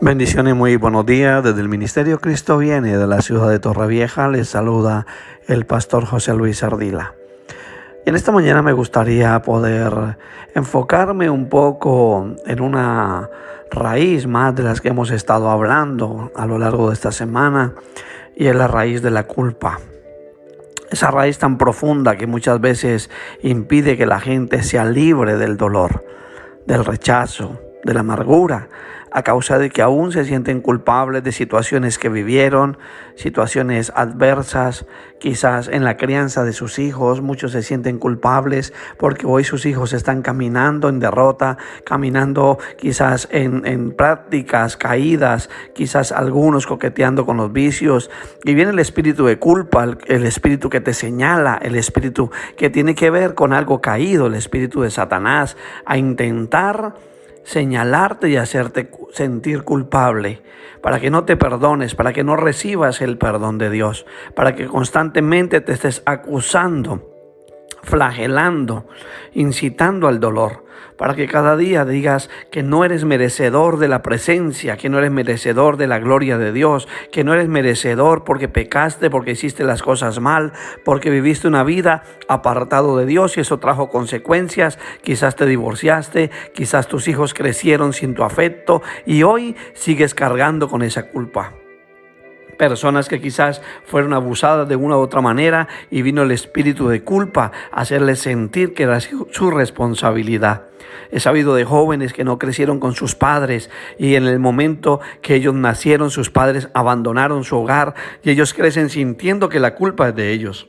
Bendiciones y muy buenos días. Desde el Ministerio Cristo Viene de la ciudad de Torrevieja les saluda el pastor José Luis Ardila. Y en esta mañana me gustaría poder enfocarme un poco en una raíz más de las que hemos estado hablando a lo largo de esta semana, y es la raíz de la culpa. Esa raíz tan profunda que muchas veces impide que la gente sea libre del dolor, del rechazo, de la amargura, a causa de que aún se sienten culpables de situaciones que vivieron, situaciones adversas, quizás en la crianza de sus hijos. Muchos se sienten culpables porque hoy sus hijos están caminando en derrota, caminando quizás en prácticas caídas, quizás algunos coqueteando con los vicios. Y viene el espíritu de culpa, el espíritu que te señala, el espíritu que tiene que ver con algo caído, el espíritu de Satanás, a intentar señalarte y hacerte sentir culpable, para que no te perdones, para que no recibas el perdón de Dios, para que constantemente te estés acusando, flagelando, incitando al dolor, para que cada día digas que no eres merecedor de la presencia, que no eres merecedor de la gloria de Dios, que no eres merecedor porque pecaste, porque hiciste las cosas mal, porque viviste una vida apartado de Dios y eso trajo consecuencias. Quizás te divorciaste, quizás tus hijos crecieron sin tu afecto y hoy sigues cargando con esa culpa. Personas que quizás fueron abusadas de una u otra manera y vino el espíritu de culpa a hacerles sentir que era su responsabilidad. He sabido de jóvenes que no crecieron con sus padres y en el momento que ellos nacieron, sus padres abandonaron su hogar y ellos crecen sintiendo que la culpa es de ellos.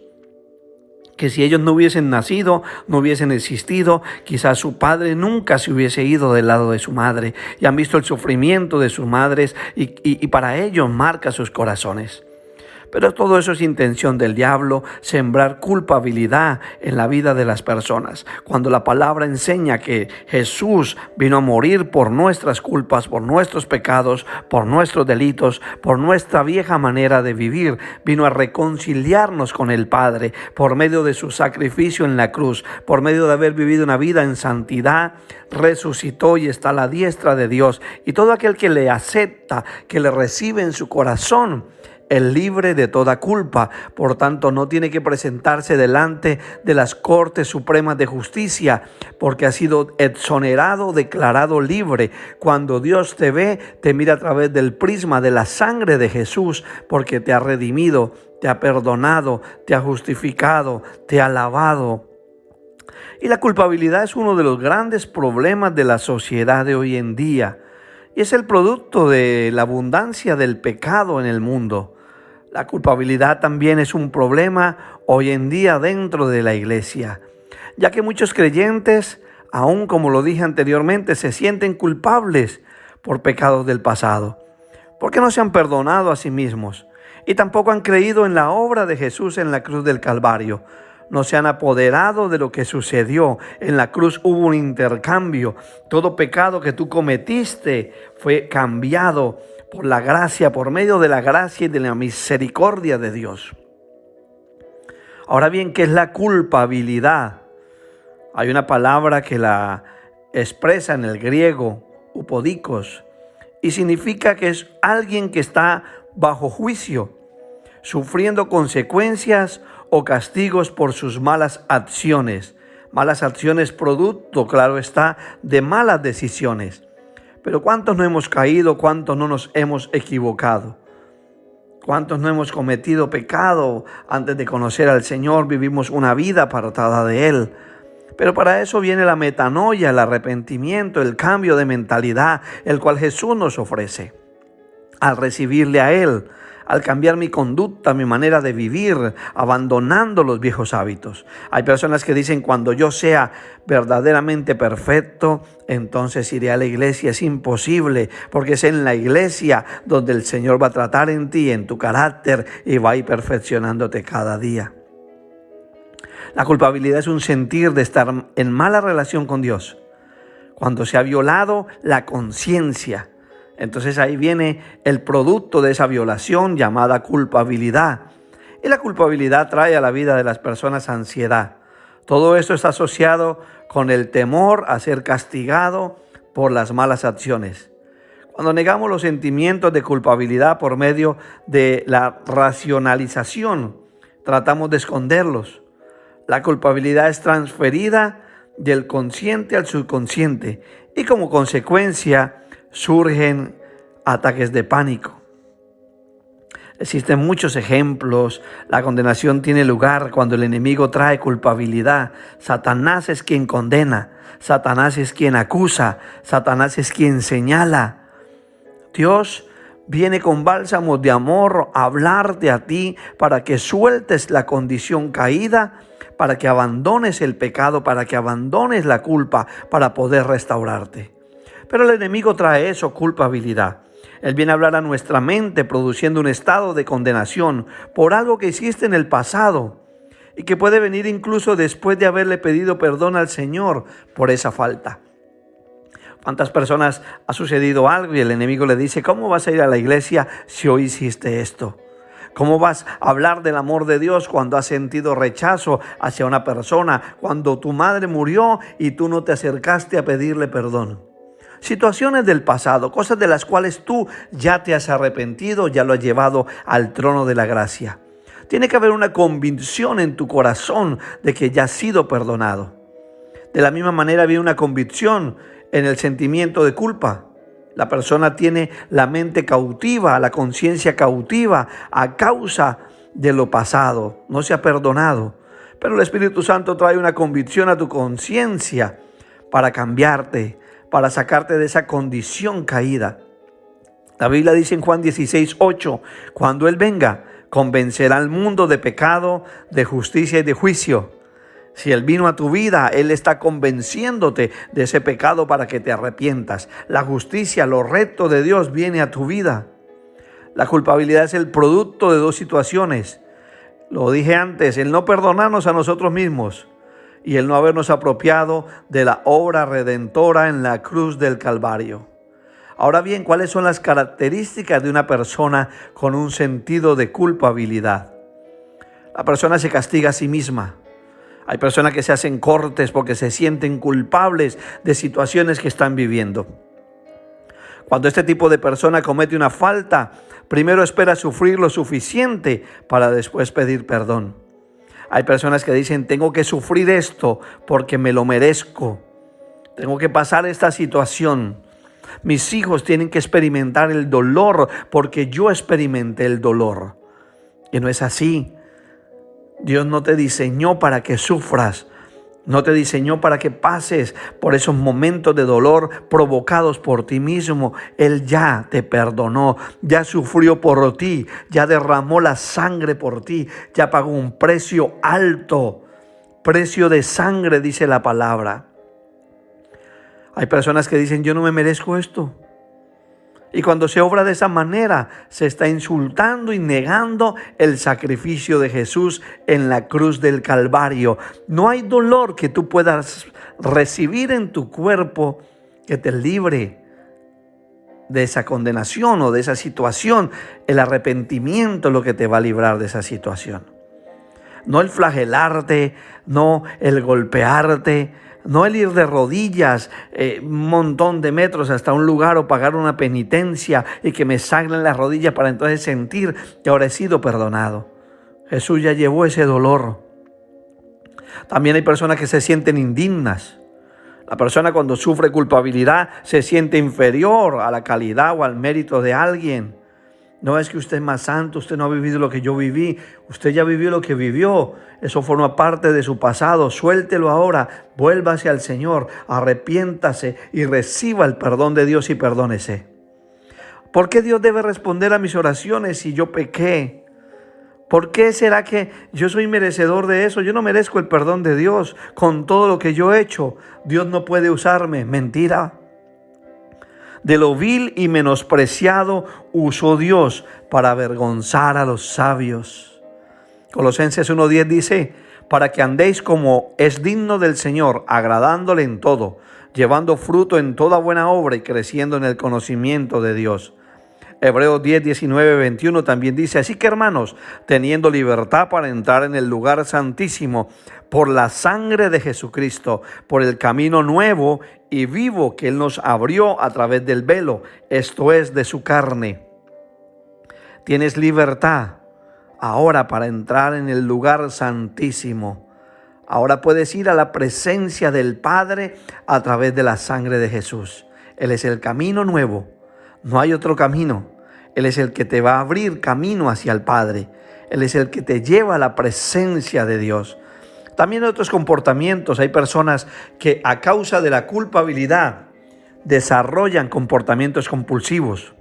Que si ellos no hubiesen nacido, no hubiesen existido, quizás su padre nunca se hubiese ido del lado de su madre. Y han visto el sufrimiento de sus madres y para ellos marca sus corazones. Pero todo eso es intención del diablo, sembrar culpabilidad en la vida de las personas. Cuando la palabra enseña que Jesús vino a morir por nuestras culpas, por nuestros pecados, por nuestros delitos, por nuestra vieja manera de vivir, vino a reconciliarnos con el Padre por medio de su sacrificio en la cruz, por medio de haber vivido una vida en santidad, resucitó y está a la diestra de Dios. Y todo aquel que le acepta, que le recibe en su corazón, es libre de toda culpa. Por tanto, no tiene que presentarse delante de las Cortes Supremas de Justicia, porque ha sido exonerado, declarado libre. Cuando Dios te ve, te mira a través del prisma de la sangre de Jesús, porque te ha redimido, te ha perdonado, te ha justificado, te ha lavado. Y la culpabilidad es uno de los grandes problemas de la sociedad de hoy en día. Y es el producto de la abundancia del pecado en el mundo. La culpabilidad también es un problema hoy en día dentro de la iglesia, ya que muchos creyentes, aún como lo dije anteriormente, se sienten culpables por pecados del pasado, porque no se han perdonado a sí mismos y tampoco han creído en la obra de Jesús en la cruz del Calvario. No se han apoderado de lo que sucedió. En la cruz hubo un intercambio. Todo pecado que tú cometiste fue cambiado por la gracia, por medio de la gracia y de la misericordia de Dios. Ahora bien, ¿qué es la culpabilidad? Hay una palabra que la expresa en el griego, upodikos, y significa que es alguien que está bajo juicio, sufriendo consecuencias o castigos por sus malas acciones. Malas acciones producto, claro está, de malas decisiones. Pero ¿cuántos no hemos caído? ¿Cuántos no nos hemos equivocado? ¿Cuántos no hemos cometido pecado antes de conocer al Señor? Vivimos una vida apartada de Él. Pero para eso viene la metanoia, el arrepentimiento, el cambio de mentalidad, el cual Jesús nos ofrece. Al recibirle a Él, al cambiar mi conducta, mi manera de vivir, abandonando los viejos hábitos. Hay personas que dicen, cuando yo sea verdaderamente perfecto, entonces iré a la iglesia. Es imposible, porque es en la iglesia donde el Señor va a tratar en ti, en tu carácter, y va a ir perfeccionándote cada día. La culpabilidad es un sentir de estar en mala relación con Dios, cuando se ha violado la conciencia. Entonces ahí viene el producto de esa violación llamada culpabilidad. Y la culpabilidad trae a la vida de las personas ansiedad. Todo esto está asociado con el temor a ser castigado por las malas acciones. Cuando negamos los sentimientos de culpabilidad por medio de la racionalización, tratamos de esconderlos. La culpabilidad es transferida del consciente al subconsciente y como consecuencia surgen ataques de pánico. Existen muchos ejemplos. La condenación tiene lugar cuando el enemigo trae culpabilidad. Satanás es quien condena. Satanás es quien acusa. Satanás es quien señala. Dios viene con bálsamos de amor a hablarte a ti para que sueltes la condición caída, para que abandones el pecado, para que abandones la culpa, para poder restaurarte. Pero el enemigo trae eso, culpabilidad. Él viene a hablar a nuestra mente produciendo un estado de condenación por algo que hiciste en el pasado y que puede venir incluso después de haberle pedido perdón al Señor por esa falta. ¿Cuántas personas ha sucedido algo y el enemigo le dice: ¿cómo vas a ir a la iglesia si hoy hiciste esto? ¿Cómo vas a hablar del amor de Dios cuando has sentido rechazo hacia una persona? Cuando tu madre murió y tú no te acercaste a pedirle perdón. Situaciones del pasado, cosas de las cuales tú ya te has arrepentido, ya lo has llevado al trono de la gracia. Tiene que haber una convicción en tu corazón de que ya has sido perdonado. De la misma manera había una convicción en el sentimiento de culpa. La persona tiene la mente cautiva, la conciencia cautiva a causa de lo pasado. No se ha perdonado. Pero el Espíritu Santo trae una convicción a tu conciencia para cambiarte, para sacarte de esa condición caída. La Biblia dice en Juan 16:8, cuando Él venga, convencerá al mundo de pecado, de justicia y de juicio. Si Él vino a tu vida, Él está convenciéndote de ese pecado para que te arrepientas. La justicia, lo recto de Dios viene a tu vida. La culpabilidad es el producto de dos situaciones. Lo dije antes, el no perdonarnos a nosotros mismos y el no habernos apropiado de la obra redentora en la cruz del Calvario. Ahora bien, ¿cuáles son las características de una persona con un sentido de culpabilidad? La persona se castiga a sí misma. Hay personas que se hacen cortes porque se sienten culpables de situaciones que están viviendo. Cuando este tipo de persona comete una falta, primero espera sufrir lo suficiente para después pedir perdón. Hay personas que dicen: tengo que sufrir esto porque me lo merezco. Tengo que pasar esta situación. Mis hijos tienen que experimentar el dolor porque yo experimenté el dolor. Y no es así. Dios no te diseñó para que sufras. No te diseñó para que pases por esos momentos de dolor provocados por ti mismo. Él ya te perdonó, ya sufrió por ti, ya derramó la sangre por ti, ya pagó un precio alto, precio de sangre, dice la palabra. Hay personas que dicen: yo no me merezco esto. Y cuando se obra de esa manera, se está insultando y negando el sacrificio de Jesús en la cruz del Calvario. No hay dolor que tú puedas recibir en tu cuerpo que te libre de esa condenación o de esa situación. El arrepentimiento es lo que te va a librar de esa situación. No el flagelarte, no el golpearte, no el ir de rodillas un montón de metros hasta un lugar o pagar una penitencia y que me sangren las rodillas para entonces sentir que ahora he sido perdonado. Jesús ya llevó ese dolor. También hay personas que se sienten indignas. La persona cuando sufre culpabilidad se siente inferior a la calidad o al mérito de alguien. No es que usted es más santo, usted no ha vivido lo que yo viví. Usted ya vivió lo que vivió. Eso forma parte de su pasado. Suéltelo ahora. Vuélvase al Señor. Arrepiéntase y reciba el perdón de Dios y perdónese. ¿Por qué Dios debe responder a mis oraciones si yo pequé? ¿Por qué será que yo soy merecedor de eso? Yo no merezco el perdón de Dios con todo lo que yo he hecho. Dios no puede usarme. Mentira. De lo vil y menospreciado usó Dios para avergonzar a los sabios. Colosenses 1:10 dice: para que andéis como es digno del Señor, agradándole en todo, llevando fruto en toda buena obra y creciendo en el conocimiento de Dios. Hebreos 10, 19, 21 también dice: así que, hermanos, teniendo libertad para entrar en el lugar santísimo por la sangre de Jesucristo, por el camino nuevo y vivo que Él nos abrió a través del velo, esto es, de su carne. Tienes libertad ahora para entrar en el lugar santísimo. Ahora puedes ir a la presencia del Padre a través de la sangre de Jesús. Él es el camino nuevo. No hay otro camino. Él es el que te va a abrir camino hacia el Padre. Él es el que te lleva a la presencia de Dios. También otros comportamientos. Hay personas que a causa de la culpabilidad desarrollan comportamientos compulsivos.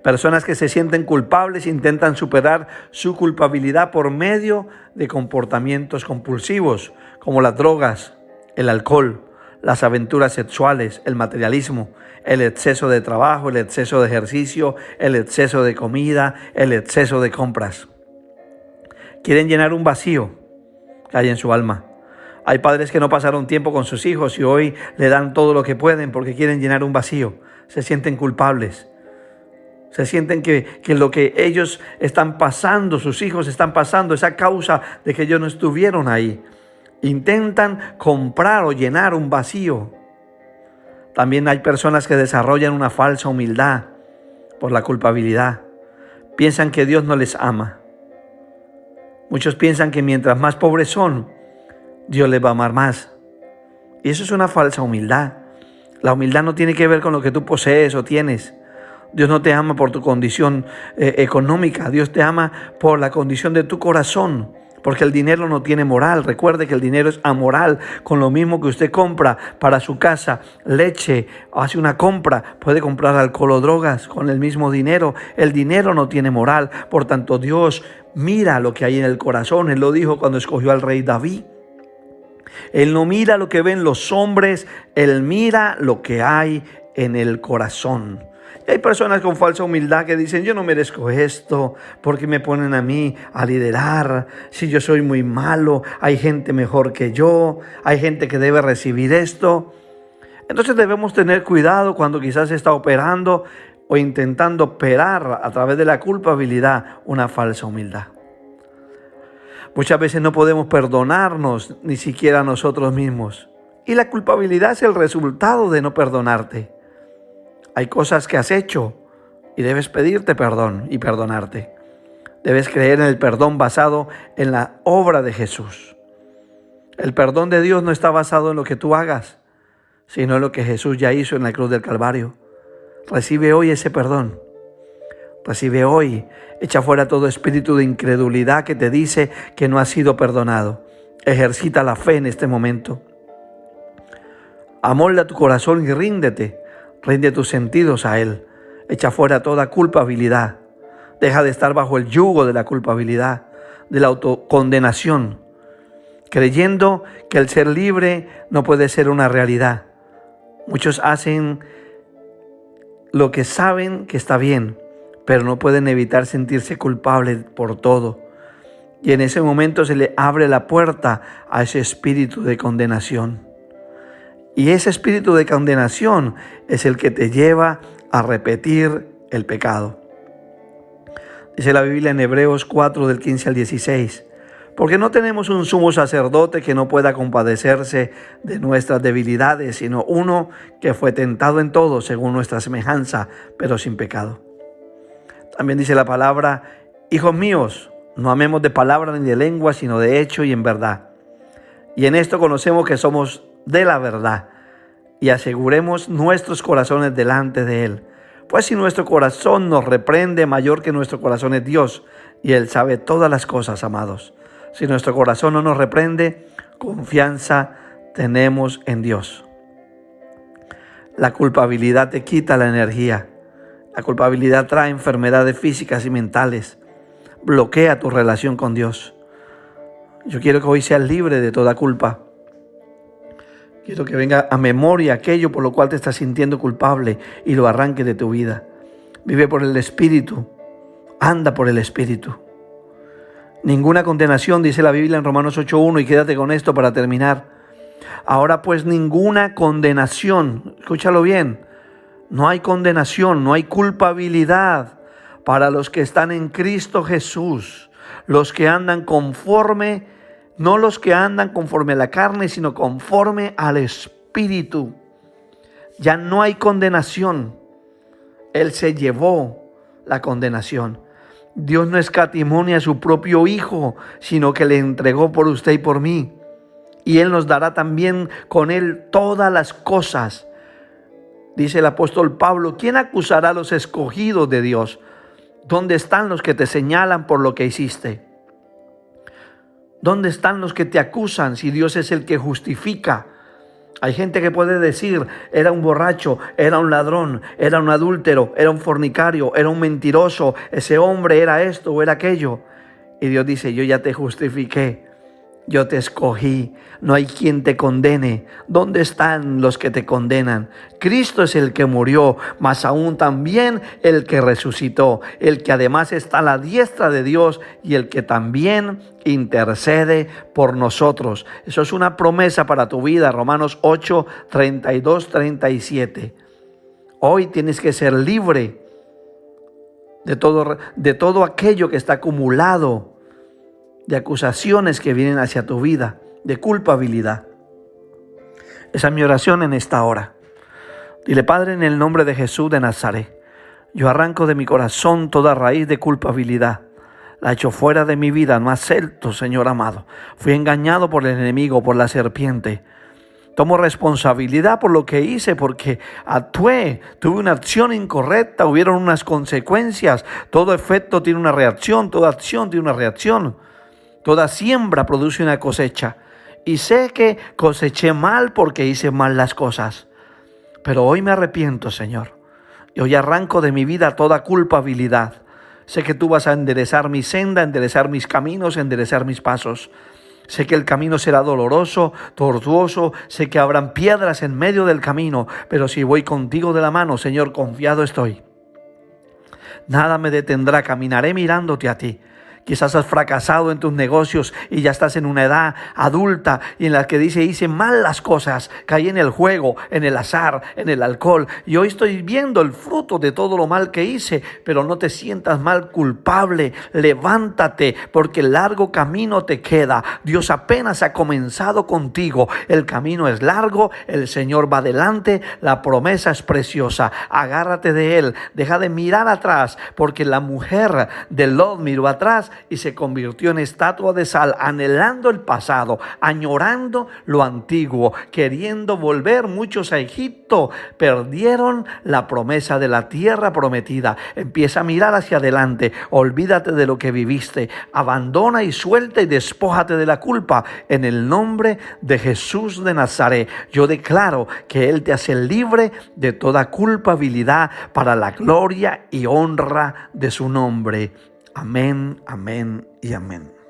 Personas que se sienten culpables intentan superar su culpabilidad por medio de comportamientos compulsivos, como las drogas, el alcohol, las aventuras sexuales, el materialismo, el exceso de trabajo, el exceso de ejercicio, el exceso de comida, el exceso de compras. Quieren llenar un vacío que hay en su alma. Hay padres que no pasaron tiempo con sus hijos y hoy le dan todo lo que pueden porque quieren llenar un vacío. Se sienten culpables. Se sienten que lo que ellos están pasando, sus hijos están pasando, es a causa de que ellos no estuvieron ahí. Intentan comprar o llenar un vacío. También hay personas que desarrollan una falsa humildad por la culpabilidad. Piensan que Dios no les ama. Muchos piensan que mientras más pobres son, Dios les va a amar más. Y eso es una falsa humildad. La humildad no tiene que ver con lo que tú posees o tienes. Dios no te ama por tu condición económica. Dios te ama por la condición de tu corazón. Porque el dinero no tiene moral. Recuerde que el dinero es amoral. Con lo mismo que usted compra para su casa leche, hace una compra, puede comprar alcohol o drogas con el mismo dinero. El dinero no tiene moral. Por tanto, Dios mira lo que hay en el corazón. Él lo dijo cuando escogió al rey David. Él no mira lo que ven los hombres. Él mira lo que hay en el corazón. Y hay personas con falsa humildad que dicen: yo no merezco esto, porque me ponen a mí a liderar, si yo soy muy malo, hay gente mejor que yo, hay gente que debe recibir esto. Entonces debemos tener cuidado cuando quizás se está operando o intentando operar a través de la culpabilidad una falsa humildad. Muchas veces no podemos perdonarnos ni siquiera a nosotros mismos. Y la culpabilidad es el resultado de no perdonarte. Hay cosas que has hecho y debes pedirte perdón y perdonarte. Debes creer en el perdón basado en la obra de Jesús. El perdón de Dios no está basado en lo que tú hagas, sino en lo que Jesús ya hizo en la cruz del Calvario. Recibe hoy ese perdón. Recibe hoy. Echa fuera todo espíritu de incredulidad que te dice que no has sido perdonado. Ejercita la fe en este momento. Amolda tu corazón y ríndete. Rinde tus sentidos a Él. Echa fuera toda culpabilidad. Deja de estar bajo el yugo de la culpabilidad, de la autocondenación, creyendo que el ser libre no puede ser una realidad. Muchos hacen lo que saben que está bien, pero no pueden evitar sentirse culpables por todo. Y en ese momento se le abre la puerta a ese espíritu de condenación. Y ese espíritu de condenación es el que te lleva a repetir el pecado. Dice la Biblia en Hebreos 4, del 15 al 16. Porque no tenemos un sumo sacerdote que no pueda compadecerse de nuestras debilidades, sino uno que fue tentado en todo según nuestra semejanza, pero sin pecado. También dice la palabra: hijos míos, no amemos de palabra ni de lengua, sino de hecho y en verdad. Y en esto conocemos que somos de la verdad, y aseguremos nuestros corazones delante de Él. Pues si nuestro corazón nos reprende, mayor que nuestro corazón es Dios, y Él sabe todas las cosas, amados. Si nuestro corazón no nos reprende, confianza tenemos en Dios. La culpabilidad te quita la energía. La culpabilidad trae enfermedades físicas y mentales. Bloquea tu relación con Dios. Yo quiero que hoy seas libre de toda culpa. Quiero que venga a memoria aquello por lo cual te estás sintiendo culpable y lo arranque de tu vida. Vive por el Espíritu. Anda por el Espíritu. Ninguna condenación, dice la Biblia en Romanos 8:1, y quédate con esto para terminar. Ahora pues ninguna condenación, escúchalo bien, no hay condenación, no hay culpabilidad para los que están en Cristo Jesús, los que andan conforme, no los que andan conforme a la carne, sino conforme al Espíritu. Ya no hay condenación. Él se llevó la condenación. Dios no escatimó a su propio Hijo, sino que le entregó por usted y por mí. Y Él nos dará también con Él todas las cosas. Dice el apóstol Pablo, ¿quién acusará a los escogidos de Dios? ¿Dónde están los que te señalan por lo que hiciste? ¿Dónde están los que te acusan si Dios es el que justifica? Hay gente que puede decir, era un borracho, era un ladrón, era un adúltero, era un fornicario, era un mentiroso, ese hombre era esto o era aquello. Y Dios dice, yo ya te justifiqué, yo te escogí, no hay quien te condene. ¿Dónde están los que te condenan? Cristo es el que murió, mas aún también el que resucitó, el que además está a la diestra de Dios y el que también intercede por nosotros. Eso es una promesa para tu vida, Romanos 8, 32, 37. Hoy tienes que ser libre de todo aquello que está acumulado, de acusaciones que vienen hacia tu vida, de culpabilidad. Esa es mi oración en esta hora. Dile, Padre, en el nombre de Jesús de Nazaret, yo arranco de mi corazón toda raíz de culpabilidad. La echo fuera de mi vida, no acepto, Señor amado. Fui engañado por el enemigo, por la serpiente. Tomo responsabilidad por lo que hice, porque actué, tuve una acción incorrecta, hubieron unas consecuencias. Todo efecto tiene una reacción, toda acción tiene una reacción. Toda siembra produce una cosecha. Y sé que coseché mal porque hice mal las cosas. Pero hoy me arrepiento, Señor. Y hoy arranco de mi vida toda culpabilidad. Sé que tú vas a enderezar mi senda, enderezar mis caminos, enderezar mis pasos. Sé que el camino será doloroso, tortuoso. Sé que habrán piedras en medio del camino. Pero si voy contigo de la mano, Señor, confiado estoy. Nada me detendrá, caminaré mirándote a ti. Quizás has fracasado en tus negocios y ya estás en una edad adulta y en la que hice mal las cosas, caí en el juego, en el azar, en el alcohol y hoy estoy viendo el fruto de todo lo mal que hice, pero no te sientas mal culpable, levántate porque el largo camino te queda. Dios apenas ha comenzado contigo, el camino es largo, el Señor va adelante, la promesa es preciosa, agárrate de Él, deja de mirar atrás porque la mujer de Lot miró atrás y se convirtió en estatua de sal, anhelando el pasado, añorando lo antiguo, queriendo volver. Muchos a Egipto perdieron la promesa de la tierra prometida. Empieza a mirar hacia adelante, olvídate de lo que viviste, abandona y suelta y despójate de la culpa en el nombre de Jesús de Nazaret. Yo declaro que Él te hace libre de toda culpabilidad para la gloria y honra de su nombre. Amén, amén y amén.